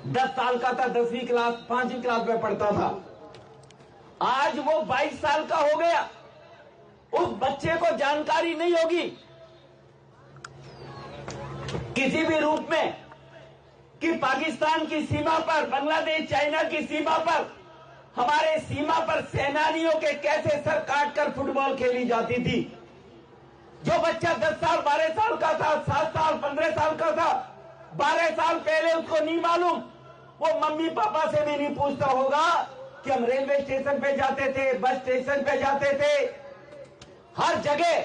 10 साल का था, 10वीं क्लास 5वीं क्लास में पढ़ता था। आज वो 22 साल का हो गया। उस बच्चे को जानकारी नहीं होगी किसी भी रूप में कि पाकिस्तान की सीमा पर, बांग्लादेश चाइना की सीमा पर, हमारे सीमा पर सेनानियों के कैसे सर काटकर फुटबॉल खेली जाती थी। जो बच्चा 10 साल 12 साल का था, 7 साल 15 साल का था, 12 साल पहले उसको नहीं मालूम, वो मम्मी पापा से भी नहीं पूछता होगा कि हम रेलवे स्टेशन पे जाते थे, बस स्टेशन पे जाते थे, हर जगह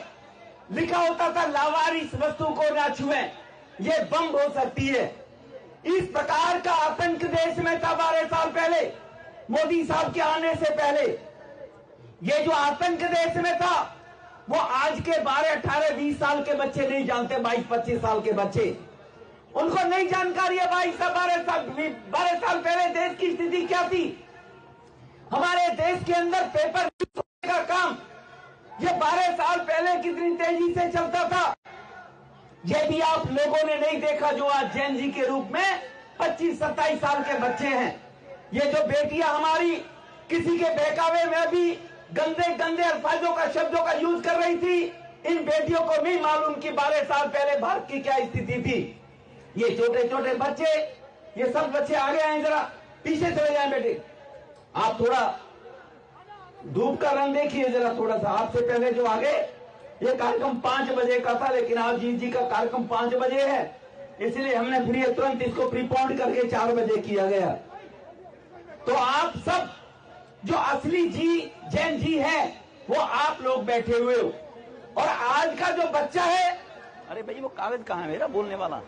लिखा होता था लावारिस वस्तु को ना छुएं, ये बम हो सकती है। इस प्रकार का आतंक देश में था 12 साल पहले, मोदी साहब के आने से पहले। ये जो आतंक देश में था वो आज के 12, 18, 20 साल के बच्चे नहीं जानते। 22, 25 साल के बच्चे, उनको नहीं जानकारी है 12 साल पहले देश की स्थिति क्या थी। हमारे देश के अंदर पेपर का काम ये 12 साल पहले कितनी तेजी से चलता था, ये भी आप लोगों ने नहीं देखा। जो आज जैन जी के रूप में 25-27 साल के बच्चे हैं, ये जो बेटियां हमारी किसी के बहकावे में भी गंदे गंदे अल्फाजों का, शब्दों का यूज कर रही थी, इन बेटियों को नहीं मालूम कि 12 साल पहले भारत की क्या स्थिति थी। ये छोटे छोटे बच्चे, ये सब बच्चे आगे आए, जरा पीछे चले जाएं बेटे। आप थोड़ा धूप का रंग देखिए जरा थोड़ा सा। आपसे पहले जो आगे, ये कार्यक्रम 5 बजे का था, लेकिन आज जी का कार्यक्रम 5 बजे है, इसलिए हमने फिर तुरंत इसको प्रीपोन्ड करके 4 बजे किया गया। तो आप सब जो असली जैन जी है वो आप लोग बैठे हुए हो। और आज का जो बच्चा है, अरे भाई वो कागज कहां है मेरा बोलने वाला?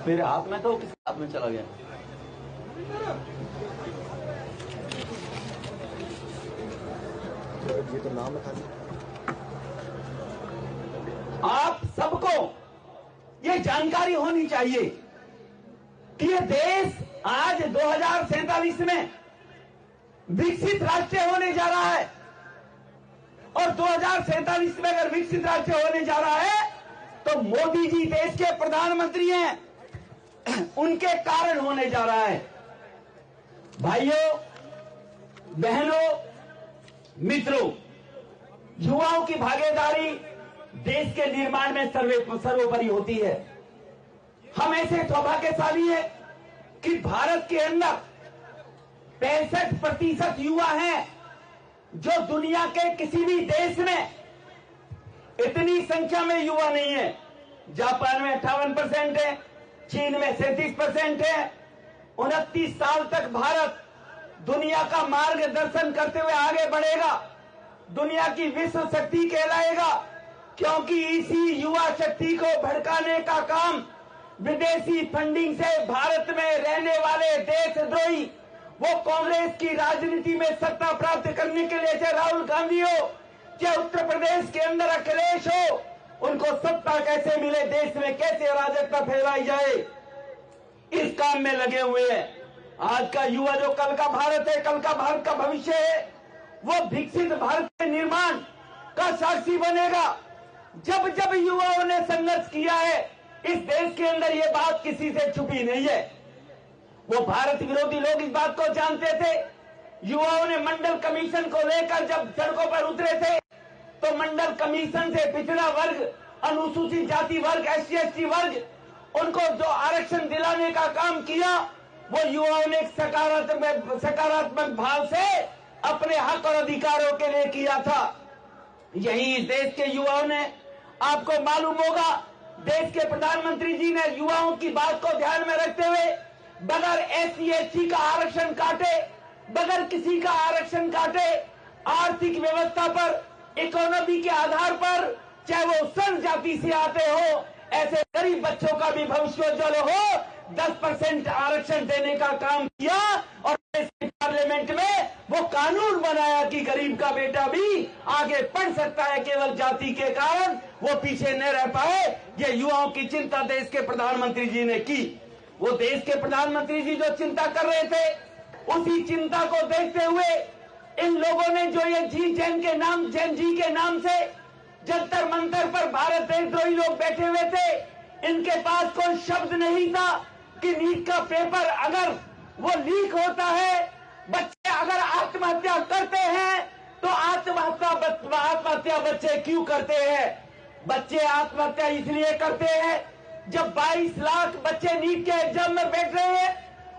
मेरे हाथ में तो किस हाथ में चला गया? ये तो नाम लिखा दिया। आप सबको ये जानकारी होनी चाहिए कि ये देश आज 2047 में विकसित राष्ट्र होने जा रहा है। और 2047 में अगर विकसित राष्ट्र होने जा रहा है तो मोदी जी देश के प्रधानमंत्री हैं, उनके कारण होने जा रहा है। भाइयों बहनों मित्रों, युवाओं की भागीदारी देश के निर्माण में सर्वोपरि होती है। हम ऐसे सौभाग्यशाली हैं कि भारत के अंदर 65% युवा हैं, जो दुनिया के किसी भी देश में इतनी संख्या में युवा नहीं है। जापान में 58% है, चीन में 37% है। 29 साल तक भारत दुनिया का मार्गदर्शन करते हुए आगे बढ़ेगा, दुनिया की विश्व शक्ति कहलाएगा, क्योंकि इसी युवा शक्ति को भड़काने का काम विदेशी फंडिंग से भारत में रहने वाले देशद्रोही, वो कांग्रेस की राजनीति में सत्ता प्राप्त करने के लिए, चाहे राहुल गांधी हो, चाहे उत्तर प्रदेश के अंदर अखिलेश हो, उनको सत्ता कैसे मिले, देश में कैसे अराजकता फैलाई जाए, इस काम में लगे हुए हैं। आज का युवा जो कल का भारत है, कल का भारत का भविष्य है, वो विकसित भारत के निर्माण का साक्षी बनेगा। जब जब युवाओं ने संघर्ष किया है इस देश के अंदर, ये बात किसी से छुपी नहीं है। वो भारत विरोधी लोग इस बात को जानते थे। युवाओं ने मंडल कमीशन को लेकर जब सड़कों पर उतरे थे, तो मंडल कमीशन से पिछड़ा वर्ग, अनुसूचित जाति वर्ग, SC/ST वर्ग, उनको जो आरक्षण दिलाने का काम किया, वो युवाओं ने सकारात्मक भाव से अपने हक और अधिकारों के लिए किया था। यही इस देश के युवाओं ने, आपको मालूम होगा, देश के प्रधानमंत्री जी ने युवाओं की बात को ध्यान में रखते हुए बगैर SC/ST का आरक्षण काटे, बगैर किसी का आरक्षण काटे, आर्थिक व्यवस्था पर, इकोनॉमी के आधार पर, चाहे वो संघ जाति से आते हो, ऐसे गरीब बच्चों का भी भविष्य उज्जवल हो, 10% आरक्षण देने का काम किया। और पार्लियामेंट में वो कानून बनाया कि गरीब का बेटा भी आगे पढ़ सकता है, केवल जाति के कारण वो पीछे न रह पाए। ये युवाओं की चिंता देश के प्रधानमंत्री जी ने की। वो देश के प्रधानमंत्री जी जो चिंता कर रहे थे, उसी चिंता को देखते हुए इन लोगों ने जो ये जैन जी के नाम से जंतर मंतर पर भारत देशद्रोही लोग बैठे हुए थे, इनके पास कोई शब्द नहीं था कि नीट का पेपर अगर वो लीक होता है, बच्चे अगर आत्महत्या करते हैं तो आत्महत्या बच्चे क्यों करते हैं? बच्चे आत्महत्या इसलिए करते हैं जब 22 लाख बच्चे नीट के एग्जाम में बैठ रहे हैं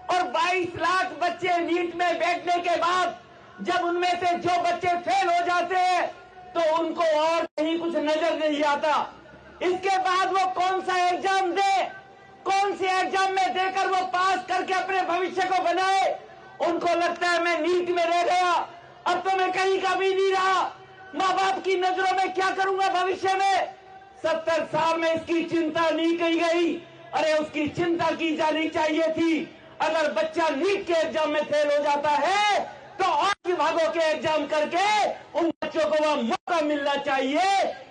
और 22 लाख बच्चे नीट में बैठने के बाद जब उनमें से जो बच्चे फेल हो जाते हैं तो उनको और कहीं कुछ नजर नहीं आता। इसके बाद वो कौन सा एग्जाम दे, कौन से एग्जाम में देकर वो पास करके अपने भविष्य को बनाए? उनको लगता है मैं नीट में रह गया, अब तो मैं कहीं का भी नहीं रहा, माँ बाप की नजरों में क्या करूंगा भविष्य में? 70 साल में इसकी चिंता नहीं की गई। अरे उसकी चिंता की जानी चाहिए थी। अगर बच्चा नीट के एग्जाम में फेल हो जाता है तो और विभागों के एग्जाम करके उन बच्चों को वह मौका मिलना चाहिए।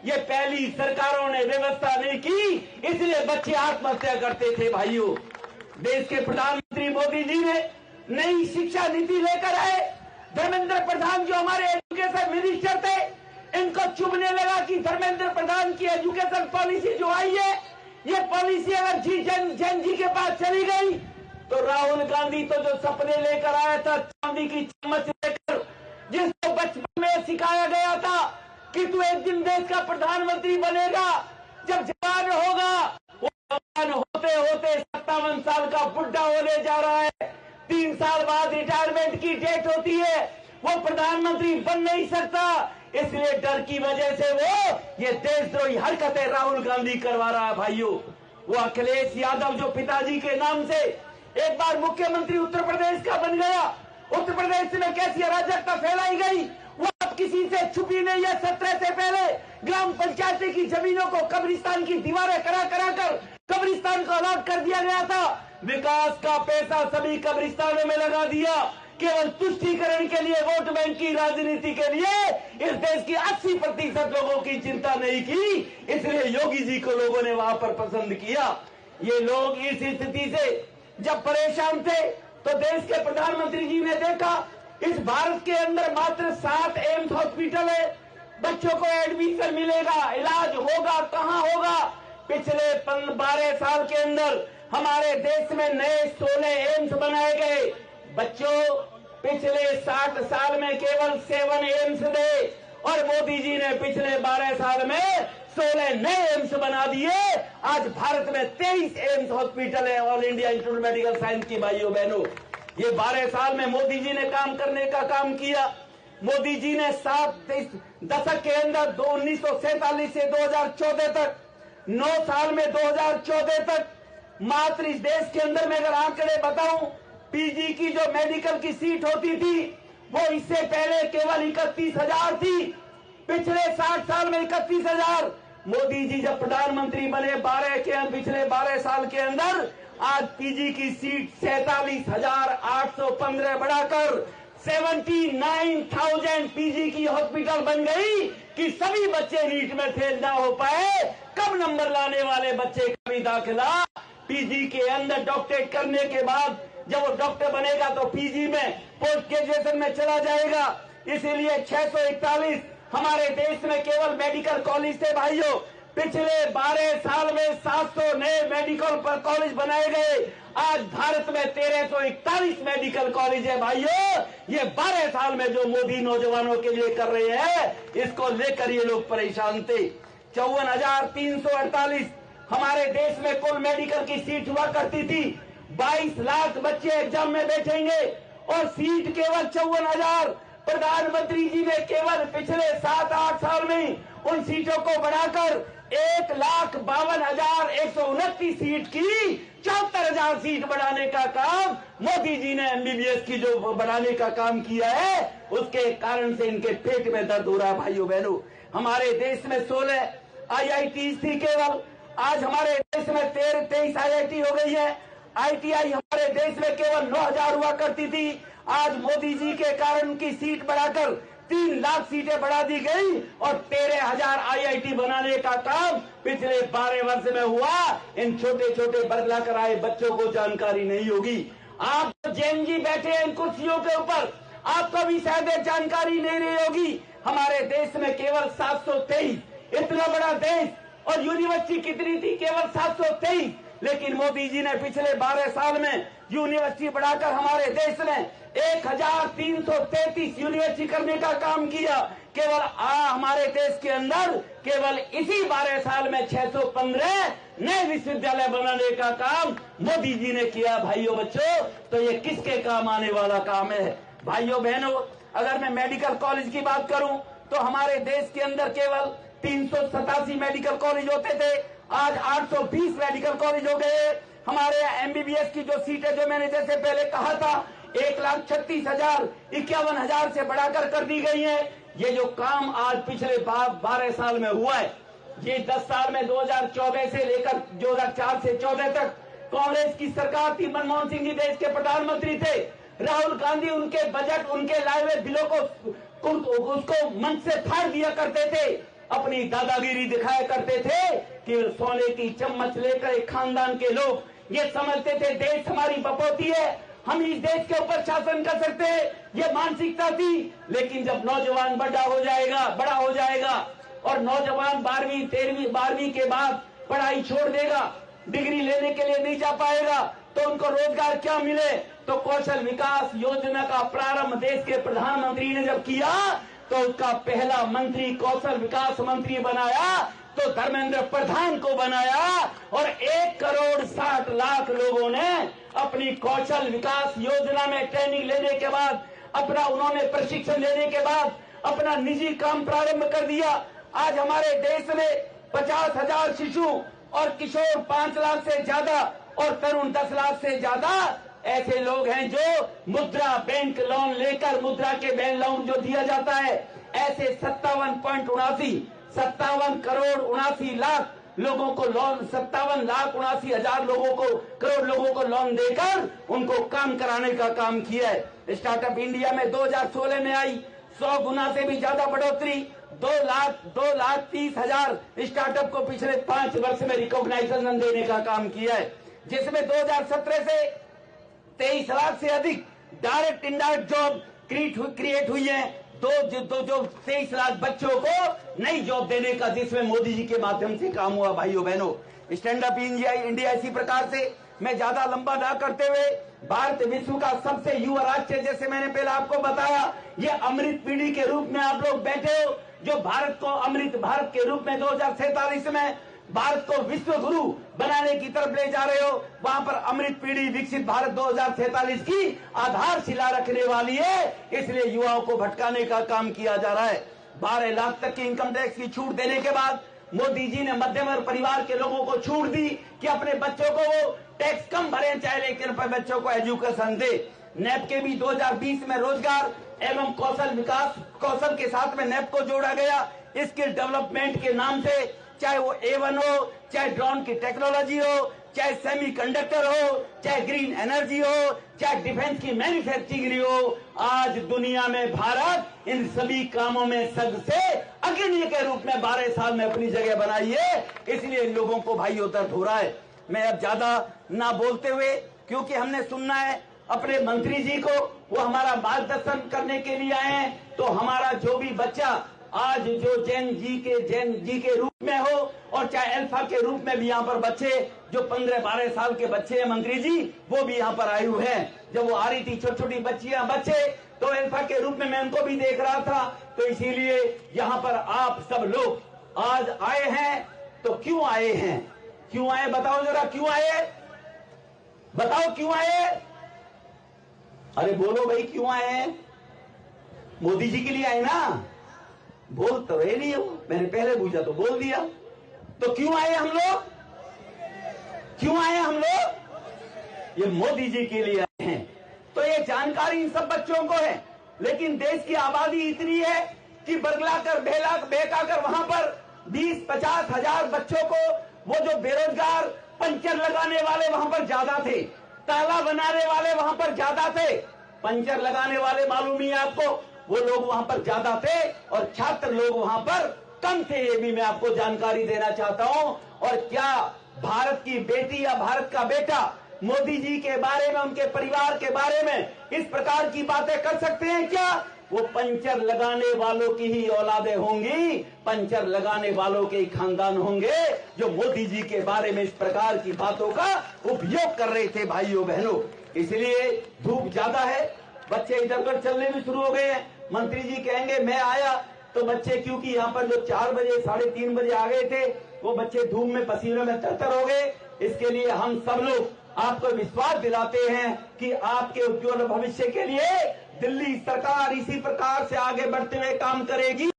ये पहली सरकारों ने व्यवस्था नहीं की, इसलिए बच्चे आत्महत्या करते थे। भाइयों, देश के प्रधानमंत्री मोदी जी ने नई शिक्षा नीति लेकर आए। धर्मेंद्र प्रधान जो हमारे एजुकेशन मिनिस्टर थे, इनको चुभने लगा कि धर्मेंद्र प्रधान की एजुकेशन पॉलिसी जो आई है, ये पॉलिसी अगर जैन जी के पास चली गई तो राहुल गांधी तो जो सपने लेकर आया था चांदी की चम्मच लेकर, जिसको बचपन में सिखाया गया था कि तू एक दिन देश का प्रधानमंत्री बनेगा, जब जवान होगा, वो जवान होते होते 57 साल का बुढ़ा होने जा रहा है। 3 साल बाद रिटायरमेंट की डेट होती है, वो प्रधानमंत्री बन नहीं सकता। इसलिए डर की वजह से वो ये देशद्रोही हरकतें राहुल गांधी करवा रहा है। भाइयों, वो अखिलेश यादव जो पिताजी के नाम से एक बार मुख्यमंत्री उत्तर प्रदेश का बन गया, उत्तर प्रदेश में कैसी अराजकता फैलाई गई वो अब किसी से छुपी नहीं है। 17 से पहले ग्राम पंचायत की जमीनों को कब्रिस्तान की दीवारें करा कर कब्रिस्तान को अलॉट कर दिया गया था। विकास का पैसा सभी कब्रिस्तानों में लगा दिया, केवल तुष्टीकरण के लिए, वोट बैंक की राजनीति के लिए। इस देश की 80% लोगों की चिंता नहीं की, इसलिए योगी जी को लोगों ने वहां पर पसंद किया। ये लोग इस स्थिति से जब परेशान थे तो देश के प्रधानमंत्री जी ने देखा इस भारत के अंदर मात्र 7 एम्स हॉस्पिटल है, बच्चों को एडमिशन मिलेगा, इलाज होगा, कहां होगा? पिछले 12 साल के अंदर हमारे देश में नए 16 एम्स बनाए गए। बच्चों, पिछले 60 साल में केवल 7 एम्स थे और मोदी जी ने पिछले 12 साल में 16 नए एम्स बना दिए। आज भारत में 23 एम्स हॉस्पिटल है, all India institute medical science की। भाइयों बहनों, ये 12 साल में मोदी जी ने काम करने का काम किया। मोदी जी ने 7 दशक के अंदर 1947 से 2014 तक 9 साल में 2014 तक मात्र इस देश के अंदर में अगर आंकड़े बताऊं, पीजी की जो मेडिकल की सीट होती थी वो इससे पहले केवल 31,000 थी। पिछले 60 साल में 31,000। मोदी जी जब प्रधानमंत्री बने पिछले 12 साल के अंदर आज पीजी की सीट 47,815 बढ़ाकर 79,000 पीजी की हॉस्पिटल बन गई कि सभी बच्चे नीट में फेल ना हो पाए। कम नंबर लाने वाले बच्चे का भी दाखिला पीजी के अंदर डॉक्टरेट करने के बाद जब वो डॉक्टर बनेगा तो पीजी में पोस्ट ग्रेजुएशन में चला जाएगा। इसीलिए 641 हमारे देश में केवल मेडिकल कॉलेज थे। भाइयों, पिछले 12 साल में 700 नए मेडिकल कॉलेज बनाए गए। आज भारत में 1341 मेडिकल कॉलेज है। भाइयों, ये 12 साल में जो मोदी नौजवानों के लिए कर रहे हैं, इसको लेकर ये लोग परेशान थे। 54,348 हमारे देश में कुल मेडिकल की सीट हुआ करती थी। 22 लाख बच्चे एग्जाम में बैठेंगे और सीट केवल 54,000। प्रधानमंत्री जी ने केवल पिछले 7-8 साल में उन सीटों को बढ़ाकर 1,52,129 सीट की 74,000 सीट बढ़ाने का काम मोदी जी ने एमबीबीएस की जो बढ़ाने का काम किया है, उसके कारण से इनके पेट में दर्द हो रहा है। भाइयों बहनों, हमारे देश में 16 IIT थी केवल, आज हमारे देश में 23 IIT हो गई है। ITI हमारे देश में केवल 9,000 हुआ करती थी, आज मोदी जी के कारण उनकी सीट बढ़ाकर 3 लाख सीटें बढ़ा दी गई और 13,000 IIT बनाने का काम पिछले 12 वर्ष में हुआ। इन छोटे छोटे बरगला कर आए बच्चों को जानकारी नहीं होगी। आप जैन जी बैठे हैं इन कुर्सियों के ऊपर, आपको भी शायद जानकारी नहीं रही होगी। हमारे देश में केवल 723, इतना बड़ा देश, और यूनिवर्सिटी कितनी थी? केवल 723। लेकिन मोदी जी ने पिछले 12 साल में यूनिवर्सिटी बढ़ाकर हमारे देश में 1333 यूनिवर्सिटी करने का काम किया। केवल हमारे देश के अंदर केवल इसी 12 साल में 615 नए विश्वविद्यालय बनाने का काम मोदी जी ने किया। भाइयों बच्चों, तो ये किसके काम आने वाला काम है? भाइयों बहनों, अगर मैं मेडिकल कॉलेज की बात करूं तो हमारे देश के अंदर केवल 387 मेडिकल कॉलेज होते थे, आज 820 मेडिकल कॉलेज हो गए। हमारे MBBS की जो सीटें, जो मैंने जैसे पहले कहा था, 1,36,000 51,000 से बढ़ाकर कर दी गई है। ये जो काम आज पिछले 12 साल में हुआ है, ये 10 साल में 2014 से लेकर 2004 से 14 तक कांग्रेस की सरकार थी। मनमोहन सिंह जी देश के प्रधानमंत्री थे। राहुल गांधी उनके बजट, उनके लाए हुए बिलों को उसको मंच से फाड़ दिया करते थे, अपनी दादागिरी दिखाया करते थे कि सोने की चम्मच लेकर एक खानदान के लोग ये समझते थे देश हमारी बपौती है, हम इस देश के ऊपर शासन कर सकते हैं, ये मानसिकता थी। लेकिन जब नौजवान बड़ा हो जाएगा और नौजवान 12वीं 13वीं 12वीं के बाद पढ़ाई छोड़ देगा, डिग्री लेने के लिए नहीं जा पाएगा, तो उनको रोजगार क्या मिले? तो कौशल विकास योजना का प्रारंभ देश के प्रधानमंत्री ने जब किया तो उसका पहला मंत्री कौशल विकास मंत्री बनाया तो धर्मेंद्र प्रधान को बनाया, और 1,60,00,000 लोगों ने अपनी कौशल विकास योजना में ट्रेनिंग लेने के बाद, अपना उन्होंने प्रशिक्षण लेने के बाद अपना निजी काम प्रारंभ कर दिया। आज हमारे देश में 50,000 शिशु और किशोर 5 लाख से ज्यादा और तरुण 10 लाख से ज्यादा ऐसे लोग हैं जो मुद्रा बैंक लोन लेकर, मुद्रा के बैंक लोन जो दिया जाता है, ऐसे 57 करोड़ 79 लाख लोगों को लोन, 57,79,000 लोगों को, करोड़ लोगों को लोन देकर उनको काम कराने का काम किया है। स्टार्टअप इंडिया में 2016 में आई 100 गुना से भी ज्यादा बढ़ोतरी, 2,30,000 स्टार्टअप को पिछले 5 वर्ष में रिकॉग्नाइजेशन देने का काम किया है, जिसमें 2017 से 23 लाख से अधिक डायरेक्ट इनडायरेक्ट जॉब क्रिएट हुई है। जो 23 लाख बच्चों को नई जॉब देने का, जिसमें मोदी जी के माध्यम से काम हुआ। भाइयों बहनों, स्टैंड अप इंडिया इसी प्रकार से, मैं ज्यादा लंबा ना करते हुए, भारत विश्व का सबसे युवा राज्य, जैसे मैंने पहले आपको बताया, ये अमृत पीढ़ी के रूप में आप लोग बैठे हो, जो भारत को अमृत भारत के रूप में 2047 में भारत को विश्व गुरु बनाने की तरफ ले जा रहे हो। वहां पर अमृत पीढ़ी विकसित भारत 2047 की आधारशिला रखने वाली है, इसलिए युवाओं को भटकाने का काम किया जा रहा है। 12 लाख तक की इनकम टैक्स की छूट देने के बाद मोदी जी ने मध्यम वर्ग परिवार के लोगों को छूट दी कि अपने बच्चों को वो टैक्स कम भरे, चाहे लेकिन अपने बच्चों को एजुकेशन दे। नेप के भी 2020 में रोजगार एवं कौशल विकास, कौशल के साथ में नेप को जोड़ा गया। स्किल डेवलपमेंट के नाम से, चाहे वो A1 हो, चाहे ड्रोन की टेक्नोलॉजी हो, चाहे सेमीकंडक्टर हो, चाहे ग्रीन एनर्जी हो, चाहे डिफेंस की मैन्युफैक्चरिंग हो, आज दुनिया में भारत इन सभी कामों में सबसे अग्रणी के रूप में 12 साल में अपनी जगह बनाई है। इसलिए इन लोगों को भाइयों दर्द हो रहा है। मैं अब ज्यादा ना बोलते हुए, क्योंकि हमने सुनना है अपने मंत्री जी को, वो हमारा मार्गदर्शन करने के लिए आए हैं, तो हमारा जो भी बच्चा आज जो जैन जी के रूप में हो, और चाहे अल्फा के रूप में भी यहाँ पर बच्चे जो 15-12 साल के बच्चे हैं, मंत्री जी वो भी यहाँ पर आए हुए हैं। जब वो आ रही थी छोटी छोटी बच्चियां, बच्चे, तो अल्फा के रूप में मैं उनको भी देख रहा था। तो इसीलिए यहाँ पर आप सब लोग आज आए हैं, तो क्यों आए हैं? क्यों आए बताओ जरा, क्यों आए? बताओ क्यों आए? अरे बोलो भाई, क्यों आए हैं? मोदी जी के लिए आए ना? बोल तो रहे नहीं हो, मैंने पहले पूछा तो बोल दिया। तो क्यों आए हम लोग? क्यों आए हम लोग? ये मोदी जी के लिए आए हैं। तो ये जानकारी इन सब बच्चों को है, लेकिन देश की आबादी इतनी है कि बरगलाकर बहकाकर वहां पर 20-50 हजार बच्चों को, वो जो बेरोजगार पंचर लगाने वाले वहां पर ज्यादा थे, ताला बनाने वाले वहां पर ज्यादा थे। पंचर लगाने वाले मालूम ही आपको वो लोग वहां पर ज्यादा थे और छात्र लोग वहां पर कम थे। ये भी मैं आपको जानकारी देना चाहता हूं। और क्या भारत की बेटी या भारत का बेटा मोदी जी के बारे में, उनके परिवार के बारे में इस प्रकार की बातें कर सकते हैं क्या? वो पंचर लगाने वालों की ही औलादे होंगी, पंचर लगाने वालों के ही खानदान होंगे जो मोदी जी के बारे में इस प्रकार की बातों का उपयोग कर रहे थे। भाइयों बहनों, इसलिए धूप ज्यादा है, बच्चे इधर उधर चलने भी शुरू हो गए हैं। मंत्री जी कहेंगे मैं आया तो बच्चे, क्योंकि यहाँ पर जो 4 बजे 3:30 बजे आ गए थे, वो बच्चे धूप में पसीने में तरतर हो गए। इसके लिए हम सब लोग आपको विश्वास दिलाते हैं कि आपके उज्ज्वल भविष्य के लिए दिल्ली सरकार इसी प्रकार से आगे बढ़ते हुए काम करेगी।